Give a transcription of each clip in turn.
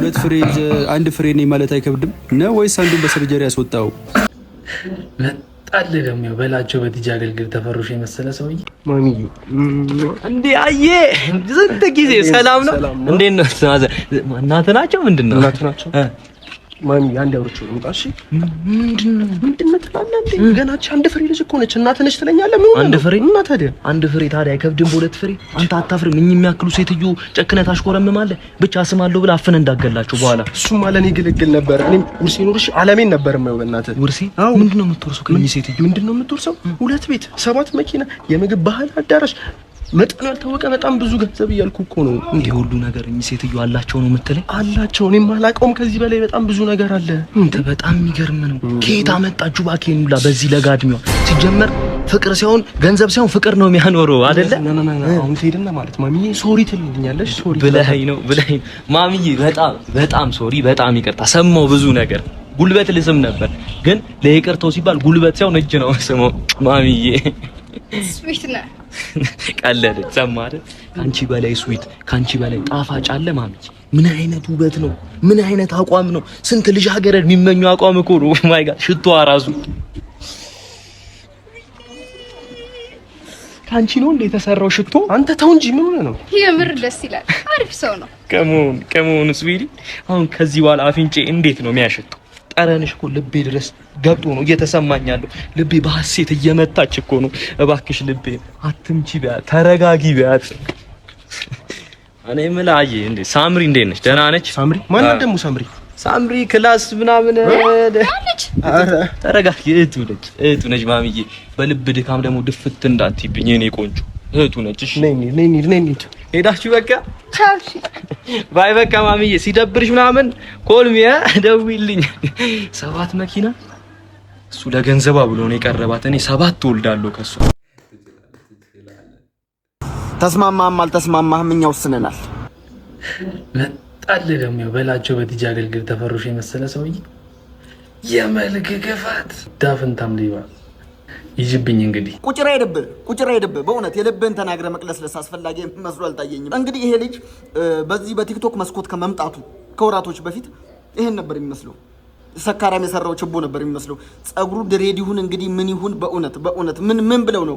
ሁለት ፍሬ አንድ ፍሬ ነኝ ማለት አይከብድም ነው ወይስ አንዱን በሰርጀሪ ያስወጣው? መጣል ደግሞ በላቸው በቲጂ አገልግል ተፈሩሽ የመሰለ ሰውዬ ማሚዬ እንዴ አየ ዝንተ ጊዜ ሰላም ነው እንዴ ነው እናት ናቸው ምንድነው እናት ናቸው ማሚ አንድ አውርቼው ነው ታሺ ምንድነው ትላለህ ገናች አንድ ፍሬ ልጅ እኮ ነች እናት ነች ትለኛለህ ምን አንድ ፍሬ እና ታዲያ አንድ ፍሬ ታዲያ አይከብድም በሁለት ፍሬ አንተ አታፍርም እኝ የሚያክሉ ሴትዮ ጨክነት አሽኮረምማለህ ብቻ ስማለሁ ብላ አፈን እንዳገላችሁ በኋላ እሱም ማለኔ ግልግል ነበር እኔም ውርሲ ኖርሽ ዓለሜን ነበር ነው በእናትህ ውርሲ ምንድነው የምትወርሰው ከእኝ ሴትዮ ምንድነው የምትወርሰው ሁለት ቤት 7 መኪና የምግብ ባህል አዳራሽ መጠኑ ያልታወቀ በጣም ብዙ ገንዘብ እያልኩ እኮ ነው እንዴ ሁሉ ነገር እኝ ሴትዮ አላቸው ነው የምትለኝ አላቸው እኔም አላውቀውም ከዚህ በላይ በጣም ብዙ ነገር አለ እንተ በጣም የሚገርም ነው ከየት አመጣችሁ ባኬኑላ በዚህ ለጋድሚው ሲጀመር ፍቅር ሳይሆን ገንዘብ ሳይሆን ፍቅር ነው የሚያኖረው አይደለ አሁን ትሄድና ማለት ማሚዬ ሶሪ ትልኛለሽ ሶሪ ብለኸኝ ነው ማሚዬ በጣም ሶሪ በጣም ይቅርታ ሰማው ብዙ ነገር ጉልበት ልስም ነበር ግን ለይቅርታው ሲባል ጉልበት ሳይሆን እጅ ነው ስማው ማሚዬ ስዊት ነህ ቀለደ ሰማደ ካንቺ በላይ ስዊት ካንቺ በላይ ጣፋጭ አለ ማሚዬ ምን አይነት ውበት ነው ምን አይነት አቋም ነው ስንት ልጅ ሀገረድ የሚመኙ አቋም እኮ ነው ማይ ጋድ ሽቶ አራሱ ካንቺ ነው እንደ ተሰራው ሽቶ አንተ ተው እንጂ ምን ሆነ ነው የምር ደስ ይላል አሪፍ ሰው ነው ከመሆኑ ስዊዲ አሁን ከዚህ በኋላ አፍንጬ እንዴት ነው የሚያሸተው ጠረንሽ እኮ ልቤ ድረስ ገብቶ ነው እየተሰማኛለሁ ልቤ በሐሴት እየመታች እኮ ነው እባክሽ ልቤ አትምጪ ቢያት ተረጋጊ ቢያት እኔ ምላዬ እንዴ ሳምሪ እንዴት ነሽ ደህና ነች ሳምሪ ማን ደግሞ ሳምሪ ክላስ ምናምን አረ ተረጋጊ እህቱ ነች ማሚዬ በልብ ድካም ደግሞ ድፍት እንዳትይብኝ የኔ ቆንጆ እህቱ ነች እሺ ነኝ ሄዳችሁ በቃ ቻው እሺ ባይ በቃ ማሚዬ ሲደብርሽ ምናምን ኮልሚያ ደውይልኝ 7 መኪና እሱ ለገንዘባ ብሎ ነው የቀረባት እኔ 7 ወልዳለሁ ከሱ ተስማማህም አልተስማማህም እኛ ወስነናል መጣል ደግሞ በላቸው በቲጂ አገልግል ተፈሩሽ የመሰለ ሰውዬ የመልክ ግፋት ዳፍንታም ሊባ ይጅብኝ እንግዲህ ቁጭራ ይደብ በእውነት የልብህን ተናግረ መቅለስለስ አስፈላጊ መስሎ አልታየኝም እንግዲህ ይሄ ልጅ በዚህ በቲክቶክ መስኮት ከመምጣቱ ከወራቶች በፊት ይሄን ነበር የሚመስለው ሰካራም የሰራው ችቦ ነበር የሚመስለው ጸጉሩ ድሬድ ይሁን እንግዲህ ምን ይሁን በእውነት ምን ብለው ነው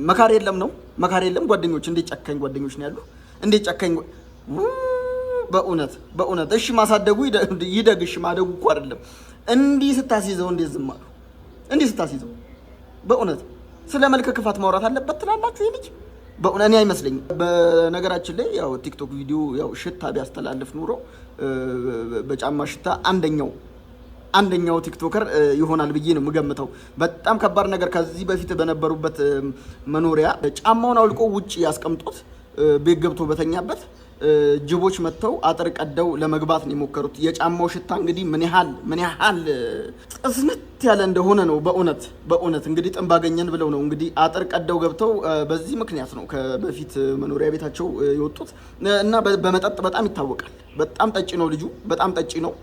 መካር የለም ጓደኞች እንዴ ጨካኝ ጓደኞች ነው ያሉ እንዴ ጨካኝ በእውነት እሺ ማሳደጉ ይደግሽ ማደጉ እኮ አይደለም እንዲህ ስታስይዘው እንዴ ዝም አሉ እንዲህ ስታስይዘው በእውነት ስለ መልክ ክፋት ማውራት አለበት ትላላችሁ ይሄ ልጅ በእውነት እኔ አይመስለኝም በነገራችን ላይ ያው ቲክቶክ ቪዲዮ ያው ሽታ ቢያስተላልፍ ኑሮ በጫማ ሽታ አንደኛው ቲክቶከር ይሆናል ብዬ ነው የምገምተው በጣም ከባድ ነገር ከዚህ በፊት በነበሩበት መኖሪያ ጫማውን አውልቆ ውጪ ያስቀምጡት ቤት ገብቶ በተኛበት ጅቦች መተው አጥር ቀደው ለመግባት ነው የሞከሩት የጫማው ሽታ እንግዲህ ምን ያህል ጥስነት ያለ እንደሆነ ነው በእውነት እንግዲህ ጥም ባገኘን ብለው ነው እንግዲህ አጥር ቀደው ገብተው በዚህ ምክንያት ነው ከበፊት መኖሪያ ቤታቸው የወጡት እና በመጠጥ በጣም ይታወቃል በጣም ጠጪ ነው ልጁ በጣም ጠጪ ነው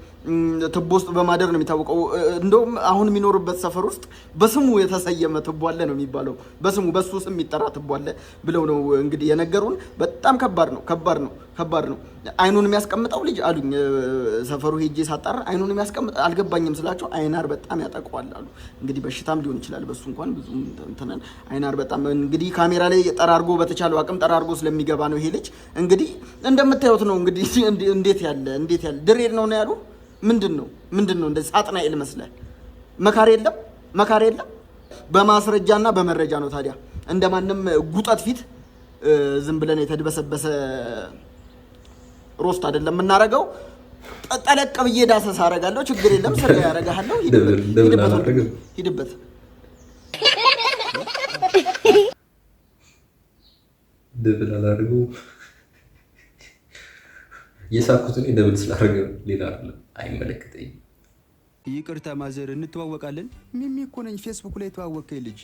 ትቦ ውስጥ በማደር ነው የሚታወቀው እንደውም አሁን የሚኖርበት ሰፈር ውስጥ በስሙ የተሰየመ ትቦ አለ ነው የሚባለው በስሙ በሱ ስም የሚጠራ ትቦ አለ ብለው ነው እንግዲህ የነገሩን በጣም ከባድ ነው አይኑን የሚያስቀምጠው ልጅ አሉኝ ሰፈሩ ሄጄ ሳጣራ አይኑን የሚያስቀምጥ አልገባኝም ስላቸው አይናር በጣም ያጠቀዋል አሉ እንግዲህ በሽታም ሊሆን ይችላል በሱ እንኳን ብዙ እንተነን አይናር በጣም እንግዲህ ካሜራ ላይ ጠራርጎ በተቻለው አቅም ጠራርጎ ስለሚገባ ነው ይሄ ልጅ እንግዲህ እንደምታዩት ነው እንግዲህ እንዴት ያለ ድሬድ ነው ያሉ ምንድነው እንደዚህ ሳጥናኤል መስለ መካር የለም በማስረጃና በመረጃ ነው ታዲያ እንደማንም ጉጠት ፊት ዝም ብለን የተደበሰበሰ ሮስት አይደለም እናረጋው ጠለቅ ብዬ ዳሰሳ አረጋለሁ ችግር የለም ስራ ያረጋለሁ ሂድበት ደብል አላረገው የሳኩትን ደብል ስላረገ ሌላ አይደለም አይመለከተኝ ይቅርታ ማዘር እንተዋወቃለን ሚሚ እኮ ነኝ ፌስቡክ ላይ ተዋወቀኝ ልጅ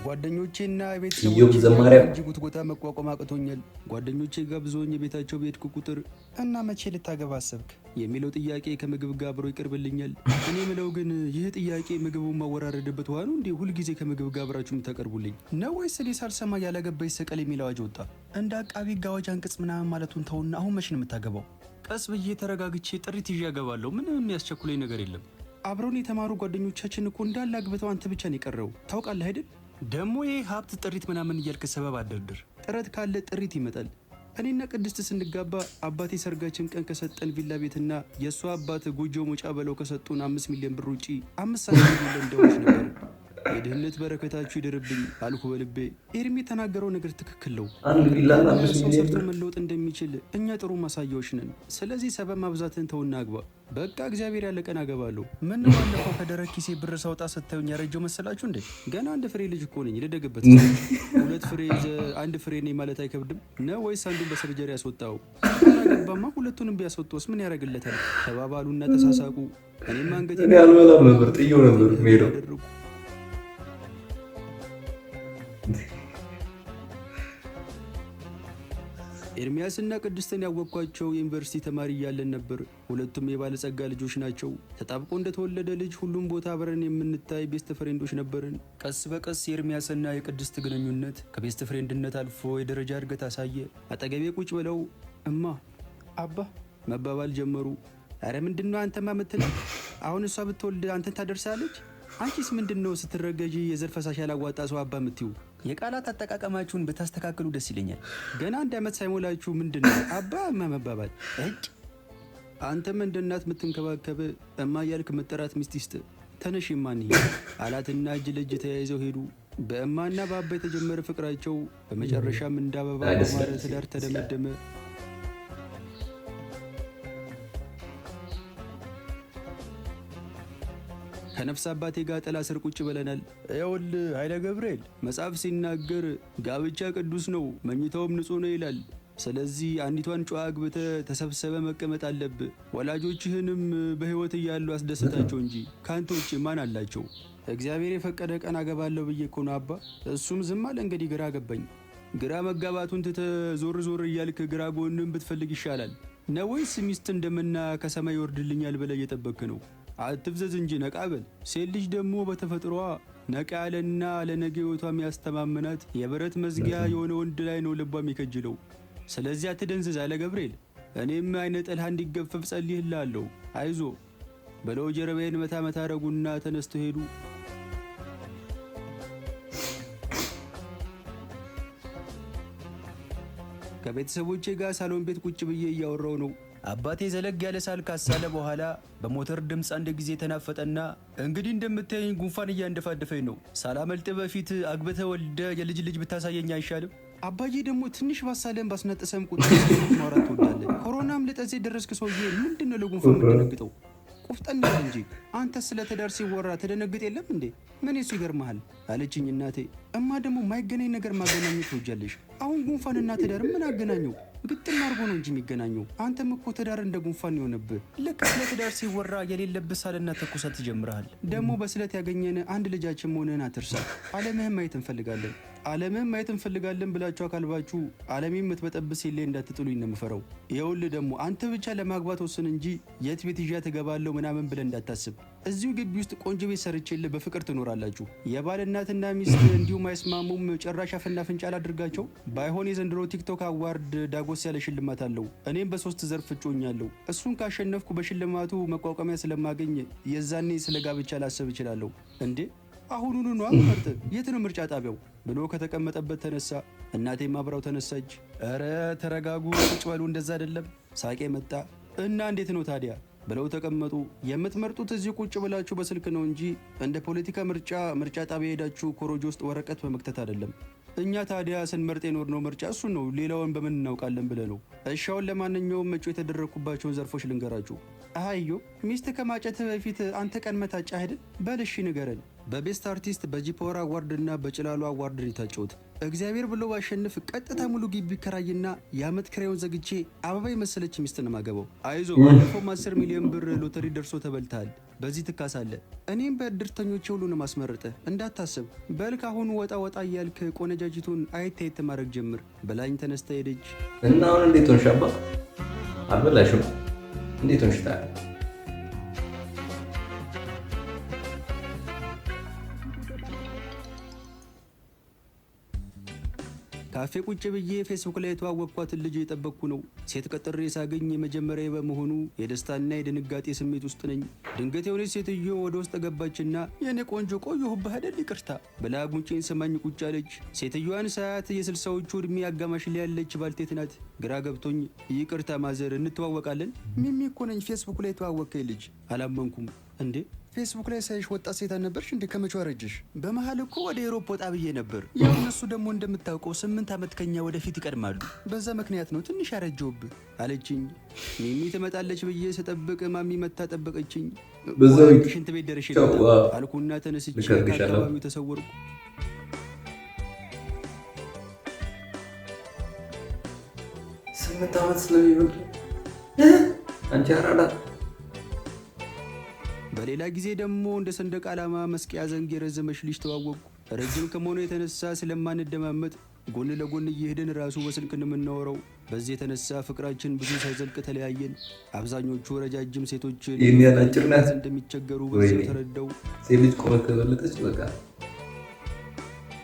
ጓደኞቼና ቤተሰቦቼ እጅጉት ቦታ መቋቋም አቅቶኛል ጓደኞቼ ጋብዘውኝ ቤታቸው ቤትኩ ቁጥር እና መቼ ልታገባ አሰብክ የሚለው ጥያቄ ከምግብ ጋር አብሮ ይቀርብልኛል እኔ ምለው ግን ይህ ጥያቄ ምግቡን ማወራረድበት ዋኑ እንዴ ሁሉ ጊዜ ከምግብ ጋር አብራችሁ ተቀርቡልኝ ነው ወይስ ሊሳልሰማ ያላገባይ ሰቀል የሚለው አጅ ወጣ እንደ አቃቢ ጋዋጅ አንቅጽ ምናምን ማለቱን ተውና አሁን መቼ ነው የምታገባው ቀስ ብዬ ተረጋግቼ ጥሪት ይዤ እገባለሁ። ምንም የሚያስቸኩለኝ ነገር የለም። አብረውን የተማሩ ጓደኞቻችን እኮ እንዳለ አግብተው አንተ ብቻ ነው የቀረው። ታውቃለህ አይደል? ደግሞ ይሄ ሀብት ጥሪት ምናምን እያልክ ሰበብ አደርድር። ጥረት ካለ ጥሪት ይመጣል። እኔና ቅድስት ስንጋባ አባቴ ሰርጋችን ቀን ከሰጠን ቪላ ቤትና የእሷ አባት ጎጆ ሞጫ በለው ከሰጡን 5 ሚሊዮን ብር ውጪ 5 ሚሊዮን ደሞዝ ነበር። የድህነት በረከታችሁ ይደርብኝ አልኩ በልቤ። ኤርሚ የተናገረው ነገር ትክክል ነው። ሰው ሰርቶ መለወጥ እንደሚችል እኛ ጥሩ ማሳያዎች ነን። ስለዚህ ሰበብ ማብዛትን ተውና አግባ። በቃ እግዚአብሔር ያለ ቀን አገባለሁ። ምን ባለፈው ከደረቅ ኪሴ ብር ሳውጣ ስታዩኝ ያረጀው መሰላችሁ እንዴ? ገና አንድ ፍሬ ልጅ እኮ ነኝ። ልደግበት። 2 ፍሬ አንድ ፍሬ ነኝ ማለት አይከብድም ነው ወይስ አንዱን በሰርጀሪ ያስወጣው? አገባማ ሁለቱንም ቢያስወጣውስ ምን ያደርግለታል? ተባባሉና ተሳሳቁ። እኔም አንገቴ ያልበላም ነበር ጥየው ነበር ሜዳው። ኤርሚያስና ቅድስትን ያወቅኳቸው የዩኒቨርሲቲ ተማሪ እያለን ነበር። ሁለቱም የባለጸጋ ልጆች ናቸው። ተጣብቆ እንደተወለደ ልጅ ሁሉም ቦታ አብረን የምንታይ ቤስት ፍሬንዶች ነበርን። ቀስ በቀስ የኤርሚያስና የቅድስት ግንኙነት ከቤስት ፍሬንድነት አልፎ የደረጃ እድገት አሳየ። አጠገቤ ቁጭ ብለው እማ አባ መባባል ጀመሩ። አረ ምንድነው አንተማ ምትለው? አሁን እሷ ብትወልድ አንተን ታደርሳለች? አንቺስ ምንድነው ስትረገጂ የዘር ፈሳሽ ያላዋጣ ሰው አባ ምትዩ? የቃላት አጠቃቀማችሁን ብታስተካክሉ ደስ ይለኛል። ገና 1 ዓመት ሳይሞላችሁ ምንድነው አባ እማ መባባል? አንተም እንደ እናት የምትንከባከብ እማ እያልክ መጠራት ሚስት ይስጥ። ተነሽ ማን አላትና እጅ ለእጅ ተያይዘው ሄዱ። በእማና በአባ የተጀመረ ፍቅራቸው በመጨረሻም እንደ አበባ በማረ ትዳር ተደመደመ። ከነፍስ አባቴ ጋር ጥላ ስር ቁጭ ብለናል። ይኸውልህ ኃይለ ገብርኤል መጽሐፍ ሲናገር ጋብቻ ቅዱስ ነው፣ መኝታውም ንጹህ ነው ይላል። ስለዚህ አንዲቷን ጨዋ አግብተህ ተሰብሰበ መቀመጥ አለብህ። ወላጆችህንም በህይወት እያሉ አስደሰታቸው እንጂ ካንተ ውጭ ማን አላቸው? እግዚአብሔር የፈቀደ ቀን አገባለሁ ብዬ እኮ ነው አባ። እሱም ዝም አለ። እንግዲህ ግራ ገባኝ። ግራ መጋባቱን ትተህ ዞር ዞር እያልክ ግራ ጎንም ብትፈልግ ይሻላል ነው ወይስ ሚስት እንደምና ከሰማይ ይወርድልኛል ብለህ እየጠበክ ነው? አትፍዘዝ እንጂ ነቃ በል። ሴት ልጅ ደግሞ በተፈጥሯ ነቃ ያለና ለነገ ህይወቷ የሚያስተማምናት የብረት መዝጊያ የሆነ ወንድ ላይ ነው ልቧ የሚከጅለው። ስለዚህ አትደንዝዝ አለ ገብርኤል። እኔም አይነ ጥልሃ እንዲገፈፍ ጸልይልሃለሁ። አይዞ በለው ጀርባዬን መታ መታ አረጉና ተነስተው ሄዱ። ከቤተሰቦቼ ጋር ሳሎን ቤት ቁጭ ብዬ እያወራው ነው። አባቴ ዘለግ ያለ ሳል ካሳለ በኋላ በሞተር ድምፅ አንድ ጊዜ ተናፈጠና እንግዲህ እንደምታየኝ ጉንፋን እያንደፋደፈኝ ነው። ሳላመልጥ በፊት አግብተህ ወልደ የልጅ ልጅ ብታሳየኝ አይሻልም? አባዬ ደግሞ ትንሽ ባሳለን ባስነጠሰም ቁጥር ማውራት ትወዳለህ። ኮሮናም ልጠዜ ደረስክ ሰውዬ፣ ምንድነው ለጉንፋን የምትደነግጠው? ቁፍጠን ያለ እንጂ አንተ ስለ ትዳር ሲወራ ተደነግጥ የለም እንዴ? ምን እሱ ይገርምሃል አለችኝ እናቴ። እማ ደግሞ ማይገናኝ ነገር ማገናኘት ትወጃለሽ። አሁን ጉንፋንና ትዳር ምን አገናኘው? ግጥም አድርጎ ነው እንጂ የሚገናኘው። አንተም እኮ ትዳር እንደ ጉንፋን የሆነብህ። ልክ ስለ ትዳር ሲወራ የሌለብህ ሳልና ተኩሳት ትጀምርሃል። ደግሞ በስለት ያገኘን አንድ ልጃችን መሆንህን አትርሳ። ዓለምህን ማየት እንፈልጋለን። ዓለምህን ማየት እንፈልጋለን ብላችሁ አካልባችሁ ዓለሜን የምትበጠብስ የለ እንዳትጥሉኝ ነው የምፈራው። ይኸውልህ ደግሞ አንተ ብቻ ለማግባት ወስን እንጂ የት ቤት ይዣ ትገባለሁ ምናምን ብለህ እንዳታስብ። እዚሁ ግቢ ውስጥ ቆንጆ ቤት ሰርቼልህ በፍቅር ትኖራላችሁ። የባል እናትና ሚስት እንዲሁም አይስማሙም። ጭራሽ አፍና ፍንጫ አላድርጋቸው። ባይሆን የዘንድሮ ቲክቶክ አዋርድ ዳጎስ ያለ ሽልማት አለው። እኔም በ3 ዘርፍ እጮኛለሁ። እሱን ካሸነፍኩ በሽልማቱ መቋቋሚያ ስለማገኝ የዛኔ ስለ ጋብቻ ላሰብ እችላለሁ። እንዴ አሁኑኑ ነው አመርጥ። የት ነው ምርጫ ጣቢያው ብሎ ከተቀመጠበት ተነሳ። እናቴም አብራው ተነሳች። ኧረ ተረጋጉ፣ ቁጭ በሉ፣ እንደዛ አይደለም። ሳቄ መጣ እና እንዴት ነው ታዲያ ብለው ተቀመጡ። የምትመርጡት እዚህ ቁጭ ብላችሁ በስልክ ነው እንጂ እንደ ፖለቲካ ምርጫ ጣቢያ ሄዳችሁ ኮሮጆ ውስጥ ወረቀት በመክተት አይደለም። እኛ ታዲያ ስንመርጥ የኖርነው ምርጫ እሱ ነው። ሌላውን በምን እናውቃለን ብለህ ነው። እሻውን ለማንኛውም እጩ የተደረግኩባቸውን ዘርፎች ልንገራችሁ። አዮ ሚስት ከማጨትህ በፊት አንተ ቀን መታጫ አይደል? በልሺ ንገረን። በቤስት አርቲስት በጂፓወር አዋርድ እና በጭላሉ አዋርድ የታጨሁት። እግዚአብሔር ብሎ ባሸንፍ ቀጥታ ሙሉ ግቢ ከራይና የአመት ክራዩን ዘግቼ አበባ የመሰለች ሚስት ነው ማገባው። አይዞ ባለፈው 10 ሚሊዮን ብር ሎተሪ ደርሶ ተበልተሃል። በዚህ ትካሳለ። እኔም በእድርተኞች ሁሉ ነው ማስመርጠህ እንዳታስብ። በልክ አሁኑ ወጣ ወጣ እያልክ ቆነጃጅቱን አየት ማድረግ ጀምር በላኝ። ተነስታ ሄደች እና አሁን እንዴት ሆንሽ አባ? አልበላሽም? እንዴት ሆንሽ ታዲያ? ካፌ ቁጭ ብዬ ፌስቡክ ላይ የተዋወቅኳትን ልጅ የጠበቅኩ ነው። ሴት ቀጥሬ ሳገኝ የመጀመሪያ በመሆኑ የደስታና የድንጋጤ ስሜት ውስጥ ነኝ። ድንገት የሆነች ሴትዮ ወደ ውስጥ ገባችና የኔ ቆንጆ ቆየሁብህ አይደል ይቅርታ ብላ ጉንጬን ስማኝ ቁጭ አለች። ሴትዮዋን ሳያት የ60ዎቹ ዕድሜ አጋማሽ ላይ ያለች ባልቴት ናት። ግራ ገብቶኝ ይቅርታ ማዘር እንተዋወቃለን? ሚሚ እኮ ነኝ ፌስቡክ ላይ የተዋወቅከኝ ልጅ። አላመንኩም። እንዴ ፌስቡክ ላይ ሳይሽ ወጣት ሴት አልነበርሽ እንዴ? ከመቼው አረጀሽ? በመሀል እኮ ወደ ኤሮፕ ወጣ ብዬ ነበር። ያው እነሱ ደግሞ እንደምታውቀው 8 ዓመት ከኛ ወደፊት ይቀድማሉ። በዛ ምክንያት ነው ትንሽ ያረጀውብህ አለችኝ። ሚሚ ትመጣለች ብዬ ስጠብቅ ማሚ መታ ጠበቀችኝ። በዛው ሽንት ቤት ደርሼ አልኩና ተነስቼ ከአካባቢው ተሰወርኩ። ስምንት ዓመት ስለሚበልጥ አንቺ አራዳ። በሌላ ጊዜ ደግሞ እንደ ሰንደቅ ዓላማ መስቀያ ዘንግ የረዘመች ልጅ ተዋወቅኩ። ረጅም ከመሆኑ የተነሳ ስለማንደማመጥ ጎን ለጎን እየሄድን ራሱ በስልክ እንደምናወራው። በዚህ የተነሳ ፍቅራችን ብዙ ሳይዘልቅ ተለያየን። አብዛኞቹ ረጃጅም ሴቶች እንደሚቸገሩ በዚህ ተረዳው። ሴት ልጅ ቆመ ከበለጠች በቃ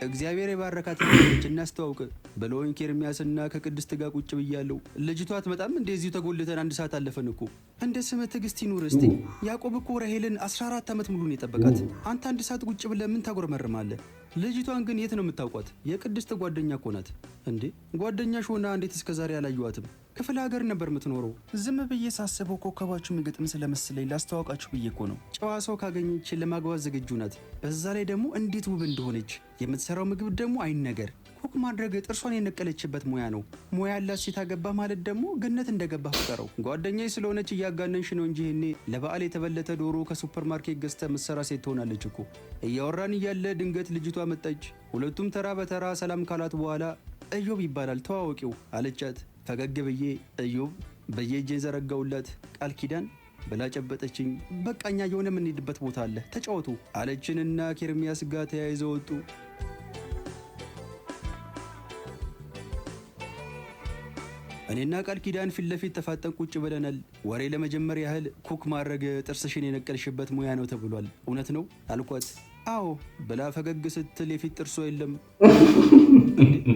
እግዚአብሔር የባረካት ልጅ እናስተዋውቅ ብለውኝ ከኤርሚያስና ከቅድስት ጋር ቁጭ ብያለሁ። ልጅቷ አትመጣም እንደዚሁ ተጎልተን 1 ሰዓት አለፈን እኮ። እንደ ስምህ ትዕግስት ይኑር እስቲ። ያዕቆብ እኮ ራሄልን 14 ዓመት ሙሉ ነው የጠበቃት። አንተ 1 ሰዓት ቁጭ ብለህ ምን ታጎረመርማለህ? ልጅቷን ግን የት ነው የምታውቋት? የቅድስት ጓደኛ እኮ ናት። እንዴ ጓደኛሽ ሆና እንዴት እስከዛሬ አላየኋትም? ክፍለ ሀገር ነበር የምትኖረው። ዝም ብዬ ሳስበው ኮከባችሁ የሚገጥም ስለመሰለኝ ላስተዋውቃችሁ ብዬ እኮ ነው። ጨዋ ሰው ካገኘች ለማግባት ዝግጁ ናት። በዛ ላይ ደግሞ እንዴት ውብ እንደሆነች። የምትሰራው ምግብ ደግሞ አይነገር። ኩክ ማድረግ ጥርሷን የነቀለችበት ሙያ ነው። ሙያ ያላት ሴት አገባ ማለት ደግሞ ገነት እንደገባ ፍጠረው። ጓደኛዬ ስለሆነች እያጋነንሽ ነው እንጂ እኔ ለበዓል የተበለተ ዶሮ ከሱፐር ማርኬት ገዝተ ምትሰራ ሴት ትሆናለች እኮ። እያወራን እያለ ድንገት ልጅቷ መጣች። ሁለቱም ተራ በተራ ሰላም ካላት በኋላ እዮብ ይባላል ተዋወቂው አለቻት። ፈገግ ብዬ እዮብ በየእጄን ዘረጋውላት። ቃል ኪዳን ብላ ጨበጠችኝ። በቃኛ የሆነ የምንሄድበት ቦታ አለ ተጫወቱ አለችንና ከኤርሚያስ ጋር ተያይዘው ወጡ። እኔና ቃል ኪዳን ፊት ለፊት ተፋጠን ቁጭ ብለናል። ወሬ ለመጀመር ያህል ኩክ ማድረግ ጥርስሽን የነቀልሽበት ሙያ ነው ተብሏል። እውነት ነው አልኳት። አዎ ብላ ፈገግ ስትል የፊት ጥርሶ የለም።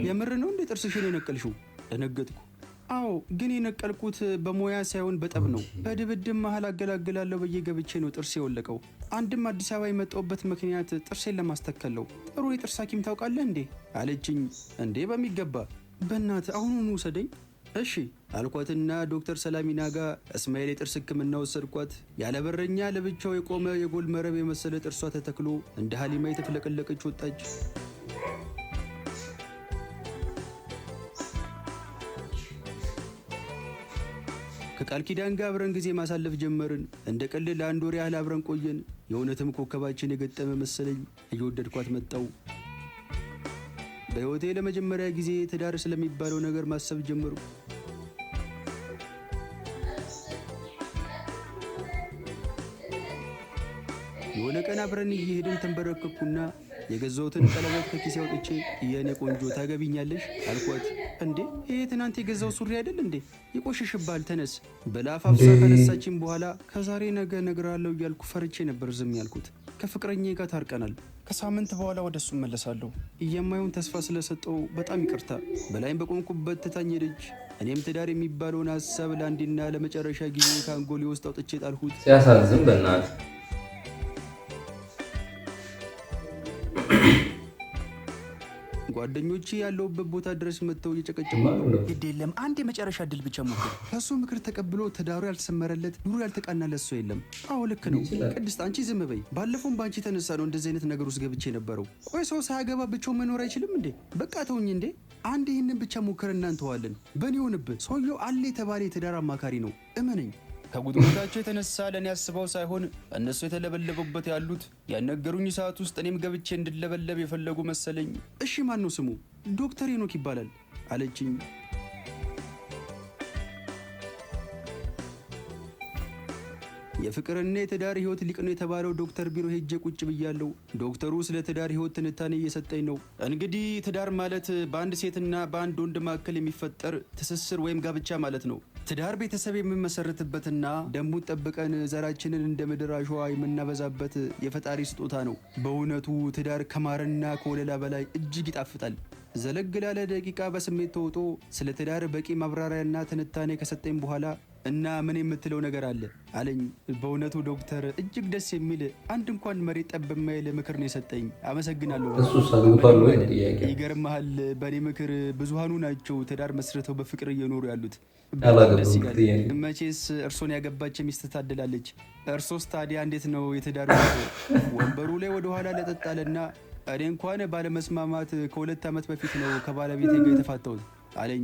የምር ነው እንዴ ጥርስሽን የነቀልሽው? ደነገጥኩ። አዎ ግን የነቀልኩት በሙያ ሳይሆን በጠብ ነው። በድብድብ መሀል አገላግላለሁ ብዬ ገብቼ ነው ጥርሴ የወለቀው። አንድም አዲስ አበባ የመጣሁበት ምክንያት ጥርሴን ለማስተከል ነው። ጥሩ የጥርስ ሐኪም ታውቃለህ እንዴ አለችኝ። እንዴ በሚገባ በእናትህ አሁኑኑ ውሰደኝ። እሺ አልኳትና ዶክተር ሰላሚና ጋር እስማኤል የጥርስ ሕክምና ወሰድኳት። ያለበረኛ ለብቻው የቆመ የጎል መረብ የመሰለ ጥርሷ ተተክሎ እንደ ሀሊማ የተፍለቀለቀች ወጣች። ከቃል ኪዳን ጋር አብረን ጊዜ ማሳለፍ ጀመርን። እንደ ቀልድ ለ1 ወር ያህል አብረን ቆየን። የእውነትም ኮከባችን የገጠመ መሰለኝ። እየወደድኳት መጣው። በህይወቴ ለመጀመሪያ ጊዜ ትዳር ስለሚባለው ነገር ማሰብ ጀመሩ። የሆነ ቀን አብረን እየሄድን ተንበረከኩና የገዛሁትን ቀለበት ከኪሴ አውጥቼ የኔ ቆንጆ ታገቢኛለሽ አልኳት። እንዴ ይሄ ትናንት የገዛው ሱሪ አይደል እንዴ? ይቆሽሽባል ተነስ ብላ አፋፍሳ ካነሳችን በኋላ ከዛሬ ነገ እነግርሃለሁ እያልኩ ፈርቼ ነበር ዝም ያልኩት። ከፍቅረኛዬ ጋር ታርቀናል። ከሳምንት በኋላ ወደሱ እመለሳለሁ። እየማየውን ተስፋ ስለሰጠው በጣም ይቅርታ። በላይም በቆምኩበት ትታኝ ሄደች። እኔም ትዳር የሚባለውን ሀሳብ ለአንዴና ለመጨረሻ ጊዜ ከአንጎሌ ውስጥ አውጥቼ ጣልሁት። ሲያሳዝን በእናትህ። ጓደኞቼ ያለውበት ቦታ ድረስ መጥተው እየጨቀጨቁ ግድ የለም አንድ የመጨረሻ እድል ብቻ ሞክር። ከሱ ምክር ተቀብሎ ትዳሩ ያልተሰመረለት ኑሮ ያልተቃናለት ሰው የለም። አዎ ልክ ነው ቅድስት፣ አንቺ ዝም በይ። ባለፈውም በአንቺ የተነሳ ነው እንደዚህ አይነት ነገር ውስጥ ገብቼ ነበረው። ቆይ ሰው ሳያገባ ብቻው መኖር አይችልም እንዴ? በቃ ተውኝ እንዴ። አንድ ይህንን ብቻ ሞክር እናንተዋለን። በእኔ ሆንብህ። ሰውየው አለ የተባለ የትዳር አማካሪ ነው፣ እመነኝ። ከጉድጉዳቸው የተነሳ ለእኔ አስበው ሳይሆን እነሱ የተለበለቡበት ያሉት ያነገሩኝ ሰዓት ውስጥ እኔም ገብቼ እንድለበለብ የፈለጉ መሰለኝ። እሺ ማን ነው ስሙ? ዶክተር ሄኖክ ይባላል አለችኝ። የፍቅርና የትዳር ህይወት ሊቅ ነው የተባለው ዶክተር ቢሮ ሄጄ ቁጭ ብያለሁ። ዶክተሩ ስለ ትዳር ህይወት ትንታኔ እየሰጠኝ ነው። እንግዲህ ትዳር ማለት በአንድ ሴትና በአንድ ወንድ መካከል የሚፈጠር ትስስር ወይም ጋብቻ ማለት ነው። ትዳር ቤተሰብ የምንመሰርትበትና ደንቡን ጠብቀን ዘራችንን እንደ ምድር አሸዋ የምናበዛበት የፈጣሪ ስጦታ ነው። በእውነቱ ትዳር ከማርና ከወለላ በላይ እጅግ ይጣፍጣል። ዘለግ ላለ ደቂቃ በስሜት ተውጦ ስለ ትዳር በቂ ማብራሪያና ትንታኔ ከሰጠኝ በኋላ እና ምን የምትለው ነገር አለ አለኝ። በእውነቱ ዶክተር እጅግ ደስ የሚል አንድ እንኳን መሬት ጠብ የማይል ምክር ነው የሰጠኝ። አመሰግናለሁ። ይገርምሃል፣ በእኔ ምክር ብዙሃኑ ናቸው ትዳር መስርተው በፍቅር እየኖሩ ያሉት። ደስ ይላል። መቼስ እርሶን ያገባች ሚስት ታድላለች። እርሶስ ታዲያ እንዴት ነው የትዳሩ? ወንበሩ ላይ ወደኋላ ለጠጣለና እኔ እንኳን ባለመስማማት ከ2 ዓመት በፊት ነው ከባለቤቴ ጋር የተፋታሁት አለኝ።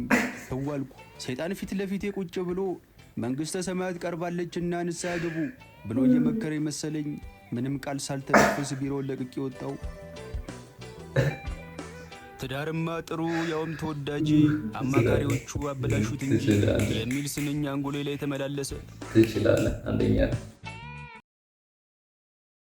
ተዋልኩ። ሰይጣን ፊት ለፊቴ ቁጭ ብሎ መንግስተ ሰማያት ቀርባለችና ንስሐ ግቡ ብሎ እየመከረ መሰለኝ። ምንም ቃል ሳልተነፍስ ቢሮውን ለቅቄ ወጣሁ። ትዳርማ ጥሩ ያውም ተወዳጅ አማካሪዎቹ አበላሹት እንጂ የሚል ስንኝ አንጎሌ ላይ ተመላለሰ። ትችላለህ አንደኛ